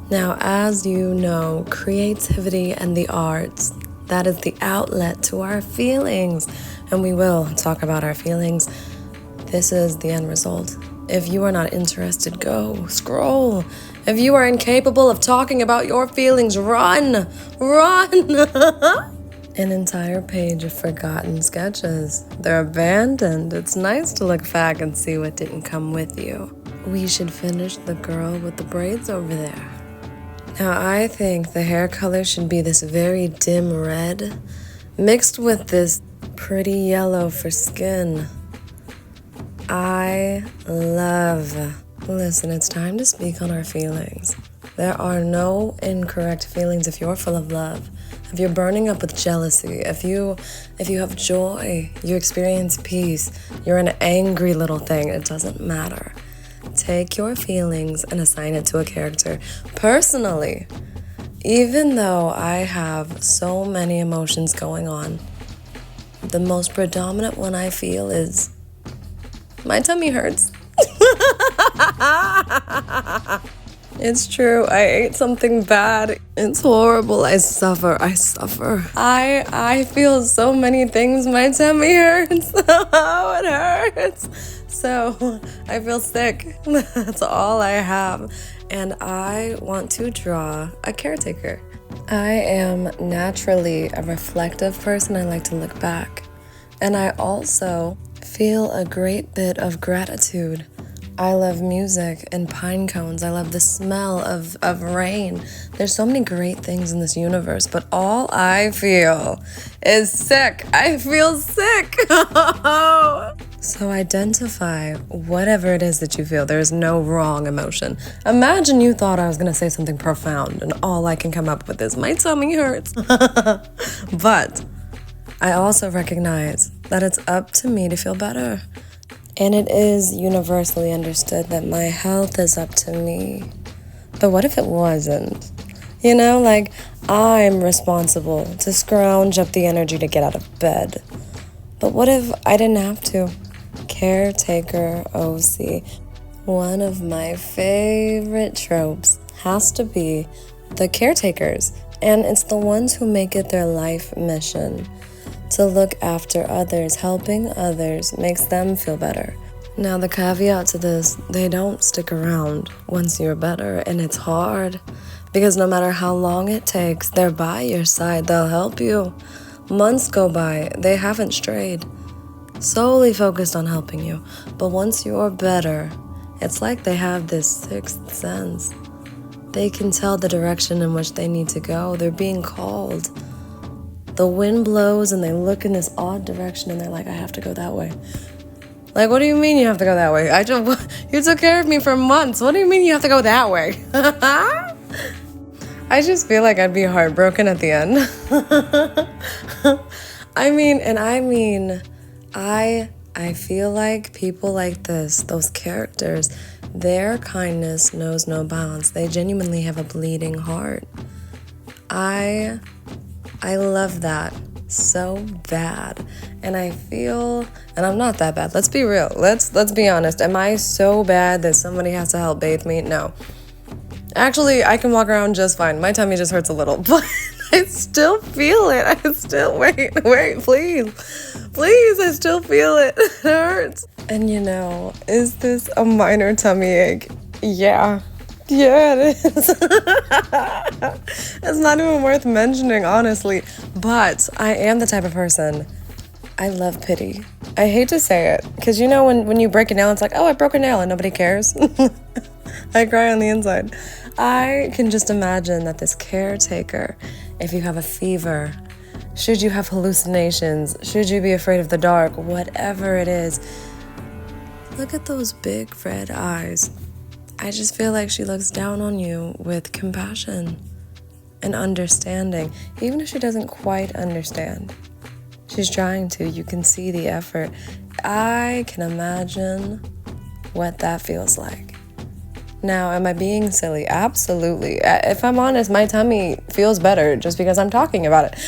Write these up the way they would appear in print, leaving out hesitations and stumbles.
Now, as you know, creativity and the arts, that is the outlet to our feelings. And we will talk about our feelings. This is the end result. If you are not interested, go, scroll. If you are incapable of talking about your feelings, run. An entire page of forgotten sketches. They're abandoned. It's nice to look back and see what didn't come with you. We should finish the girl with the braids over there. Now, I think the hair color should be this very dim red, mixed with this pretty yellow for skin. I love. Listen, it's time to speak on our feelings. There are no incorrect feelings if you're full of love. If you're burning up with jealousy, if you have joy, you experience peace, you're an angry little thing, it doesn't matter. Take your feelings and assign it to a character. Personally, even though I have so many emotions going on, the most predominant one I feel is my tummy hurts. It's true. I ate something bad. It's horrible. I suffer. I feel so many things. My tummy hurts. Oh, it hurts. So I feel sick. That's all I have. And I want to draw a caretaker. I am naturally a reflective person. I like to look back. And I also feel a great bit of gratitude. I love music and pine cones. I love the smell of rain. There's so many great things in this universe, but all I feel is sick. I feel sick. So identify whatever it is that you feel. There is no wrong emotion. Imagine you thought I was going to say something profound, and all I can come up with is my tummy hurts. But I also recognize that it's up to me to feel better. And it is universally understood that my health is up to me. But what if it wasn't? You know, like, I'm responsible to scrounge up the energy to get out of bed. But what if I didn't have to? Caretaker OC. One of my favorite tropes has to be the caretakers. And it's the ones who make it their life mission to look after others. Helping others makes them feel better. Now, the caveat to this, they don't stick around once you're better, and it's hard because no matter how long it takes, they're by your side. They'll help you. Months go by, they haven't strayed, solely focused on helping you. But once you're better, it's like they have this sixth sense. They can tell the direction in which they need to go. They're being called. The wind blows and they look in this odd direction and they're like, I have to go that way. Like, what do you mean you have to go that way? You took care of me for months. What do you mean you have to go that way? I just feel like I'd be heartbroken at the end. I feel like people like this, those characters, their kindness knows no bounds. They genuinely have a bleeding heart. I love that so bad. And I feel, and I'm not that bad. Let's be real. Let's be honest. Am I so bad that somebody has to help bathe me? No. Actually, I can walk around just fine. My tummy just hurts a little, but I still feel it. Wait, please, I still feel it. It hurts. And you know, is this a minor tummy ache? Yeah, it is. It's not even worth mentioning, honestly. But I am the type of person, I love pity. I hate to say it, because you know when you break a nail, it's like, oh, I broke a nail and nobody cares. I cry on the inside. I can just imagine that this caretaker, if you have a fever, should you have hallucinations, should you be afraid of the dark, whatever it is, look at those big red eyes. I just feel like she looks down on you with compassion and understanding, even if she doesn't quite understand. She's trying to. You can see the effort. I can imagine what that feels like. Now, am I being silly? Absolutely. If I'm honest, my tummy feels better just because I'm talking about it.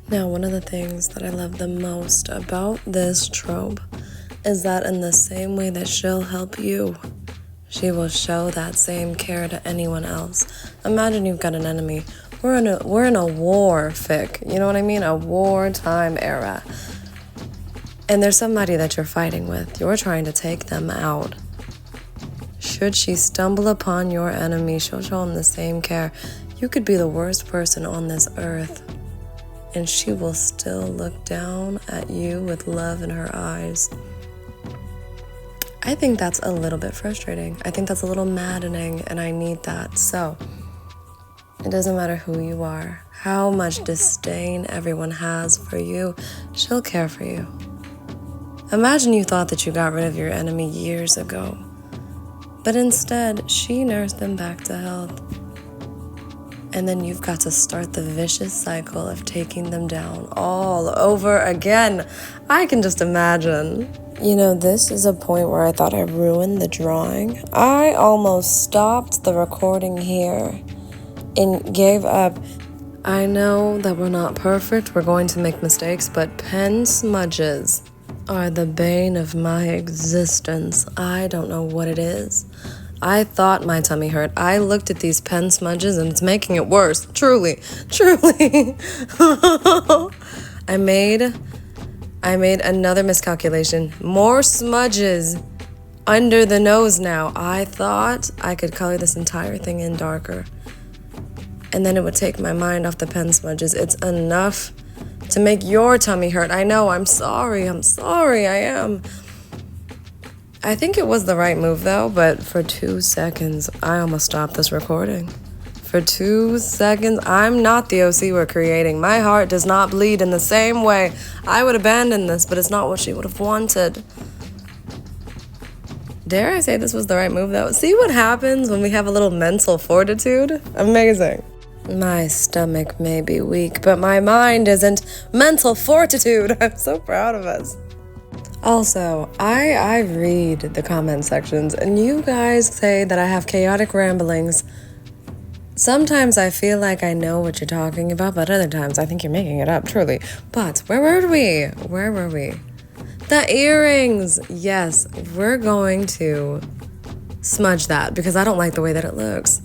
Now, one of the things that I love the most about this trope is that in the same way that she'll help you, she will show that same care to anyone else. Imagine you've got an enemy. We're in a war, fic. You know what I mean? A wartime era. And there's somebody that you're fighting with. You're trying to take them out. Should she stumble upon your enemy, she'll show him the same care. You could be the worst person on this earth, and she will still look down at you with love in her eyes. I think that's a little bit frustrating. I think that's a little maddening, and I need that. So, it doesn't matter who you are, how much disdain everyone has for you, she'll care for you. Imagine you thought that you got rid of your enemy years ago, but instead, she nursed them back to health. And then you've got to start the vicious cycle of taking them down all over again. I can just imagine. You know, this is a point where I thought I ruined the drawing. I almost stopped the recording here and gave up. I know that we're not perfect, we're going to make mistakes, but pen smudges are the bane of my existence. I don't know what it is. I thought my tummy hurt. I looked at these pen smudges and it's making it worse. Truly. I made another miscalculation. More smudges under the nose now. I thought I could color this entire thing in darker, and then it would take my mind off the pen smudges. It's enough to make your tummy hurt. I know, I'm sorry, I am. I think it was the right move though, but for 2 seconds, I almost stopped this recording. For 2 seconds, I'm not the OC we're creating. My heart does not bleed in the same way. I would abandon this, but it's not what she would have wanted. Dare I say this was the right move though? See what happens when we have a little mental fortitude? Amazing. My stomach may be weak, but my mind isn't. Mental fortitude. I'm so proud of us. Also, I read the comment sections, and you guys say that I have chaotic ramblings. Sometimes I feel like I know what you're talking about, but other times I think you're making it up, truly. But where were we? The earrings! Yes, we're going to smudge that because I don't like the way that it looks.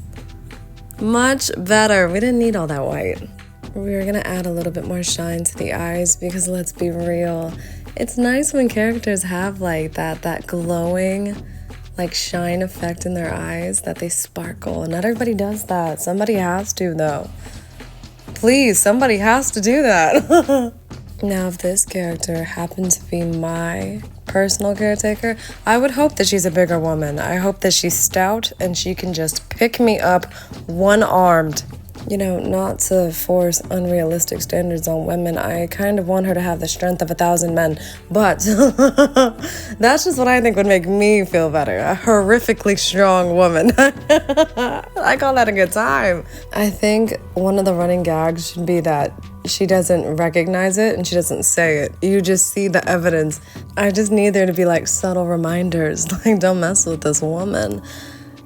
Much better. We didn't need all that white. We're gonna add a little bit more shine to the eyes because let's be real. It's nice when characters have like that glowing, like shine effect in their eyes, that they sparkle. And not everybody does that. Somebody has to though. Please, somebody has to do that. Now, if this character happened to be my personal caretaker, I would hope that she's a bigger woman. I hope that she's stout and she can just pick me up one-armed. You know, not to force unrealistic standards on women, I kind of want her to have the strength of 1,000 men, but that's just what I think would make me feel better. A horrifically strong woman. I call that a good time. I think one of the running gags should be that she doesn't recognize it and she doesn't say it. You just see the evidence. I just need there to be like subtle reminders, like don't mess with this woman.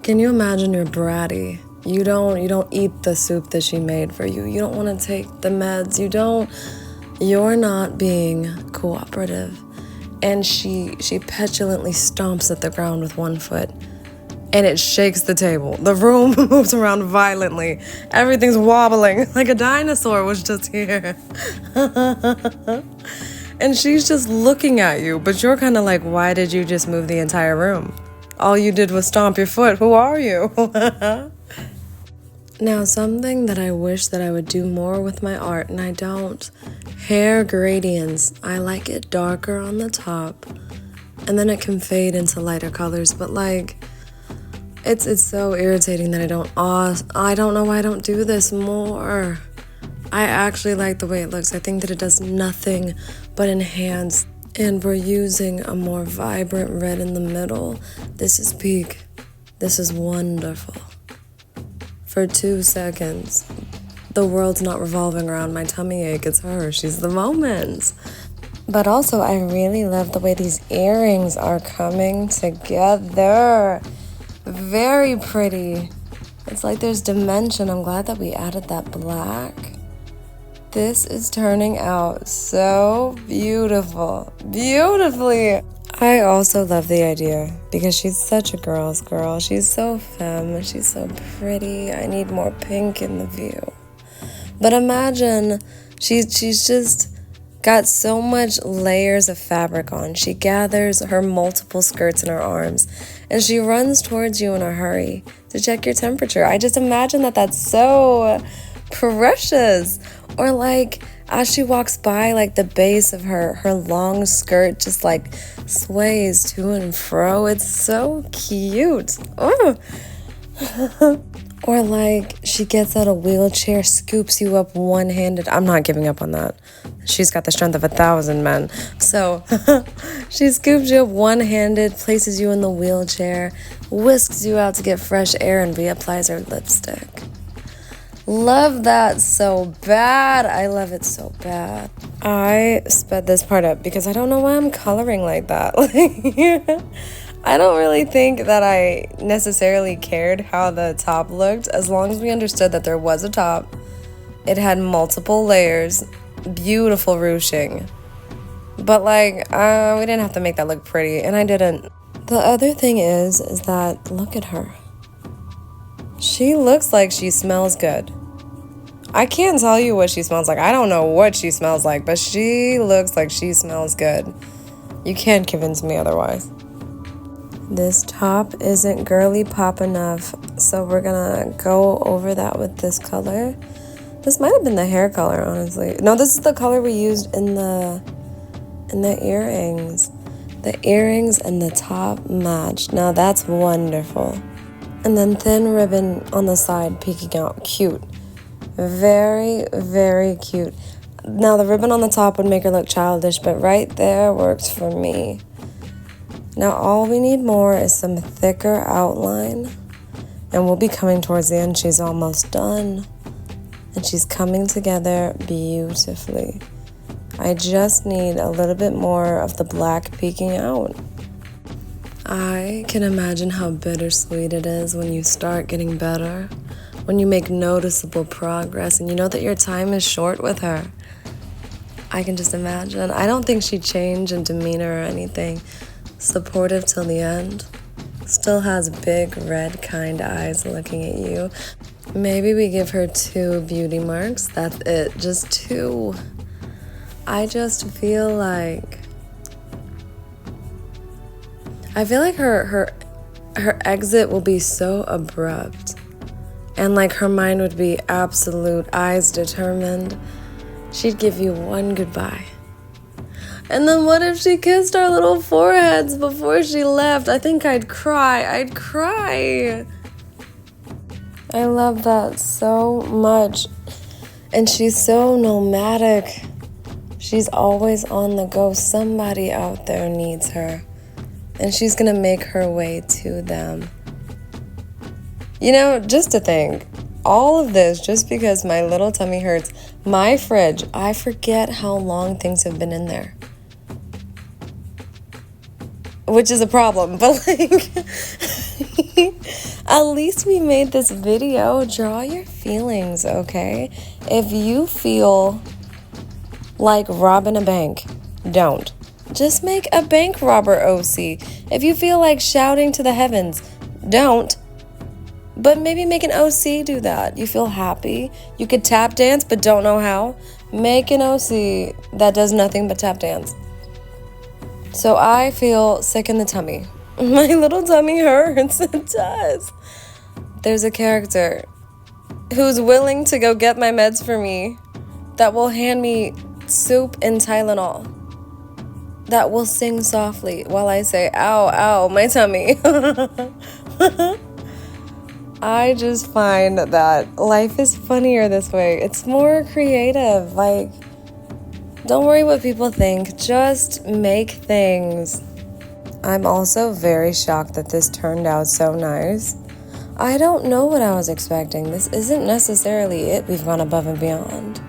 Can you imagine you're bratty? You don't eat the soup that she made for you. You don't want to take the meds. You're not being cooperative. And she petulantly stomps at the ground with one foot. And it shakes the table. The room moves around violently. Everything's wobbling like a dinosaur was just here. And she's just looking at you, but you're kind of like, why did you just move the entire room? All you did was stomp your foot. Who are you? Now, something that I wish that I would do more with my art, and I don't. Hair gradients. I like it darker on the top, and then it can fade into lighter colors, but like, it's so irritating that I don't know why I don't do this more. I actually like the way it looks. I think that it does nothing but enhance, and we're using a more vibrant red in the middle. This is peak. This is wonderful. For 2 seconds, the world's not revolving around my tummy ache, it's her. She's the moment. But also, I really love the way these earrings are coming together. Very pretty. It's like there's dimension. I'm glad that we added that black. This is turning out so beautiful. Beautifully. I also love the idea because she's such a girl's girl. She's so femme. She's so pretty. I need more pink in the view. But imagine she's just got so much layers of fabric on. She gathers her multiple skirts in her arms and she runs towards you in a hurry to check your temperature. I just imagine that that's so precious. Or like as she walks by, like the base of her long skirt just like sways to and fro. It's so cute. Oh. Or like she gets out a wheelchair, scoops you up one-handed. I'm not giving up on that. She's got the strength of 1,000 men. So she scoops you up one-handed, places you in the wheelchair, whisks you out to get fresh air, and reapplies her lipstick. Love that so bad. I love it so bad. I sped this part up because I don't know why I'm coloring like that. I don't really think that I necessarily cared how the top looked, as long as we understood that there was a top. It had multiple layers, beautiful ruching. But like, we didn't have to make that look pretty, and I didn't. The other thing is that look at her. She looks like she smells good. I can't tell you what she smells like. I don't know what she smells like, but she looks like she smells good. You can't convince me otherwise. This top isn't girly pop enough, so we're gonna go over that with this color. This might have been the hair color, honestly. No, this is the color we used in the earrings. The earrings and the top matched. Now that's wonderful. And then thin ribbon on the side peeking out. Cute. Very, very cute. Now the ribbon on the top would make her look childish, but right there works for me. Now all we need more is some thicker outline, and we'll be coming towards the end. She's almost done, and she's coming together beautifully. I just need a little bit more of the black peeking out. I can imagine how bittersweet it is when you start getting better, when you make noticeable progress, and you know that your time is short with her. I can just imagine. I don't think she'd change in demeanor or anything. Supportive till the end. Still has big, red, kind eyes looking at you. Maybe we give her 2 beauty marks. That's it. Just 2. I just feel like... her exit will be so abrupt. And like her mind would be absolute, eyes determined. She'd give you one goodbye. And then what if she kissed our little foreheads before she left? I think I'd cry. I love that so much. And she's so nomadic. She's always on the go. Somebody out there needs her. And she's gonna make her way to them. You know, just to think, all of this just because my little tummy hurts. My fridge, I forget how long things have been in there. Which is a problem, but like, at least we made this video. Draw your feelings, okay? If you feel like robbing a bank, don't. Just make a bank robber OC. If you feel like shouting to the heavens, don't. But maybe make an OC do that. You feel happy. You could tap dance but don't know how. Make an OC that does nothing but tap dance. So I feel sick in the tummy. My little tummy hurts. It does. There's a character who's willing to go get my meds for me, that will hand me soup and Tylenol, that will sing softly while I say, ow, ow, my tummy. I just find that life is funnier this way. It's more creative. Like, don't worry what people think. Just make things. I'm also very shocked that this turned out so nice. I don't know what I was expecting. This isn't necessarily it. We've gone above and beyond.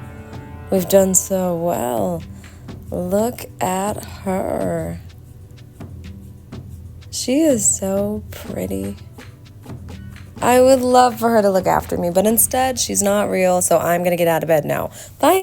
We've done so well. Look at her. She is so pretty. I would love for her to look after me, but instead she's not real, so I'm gonna get out of bed now. Bye.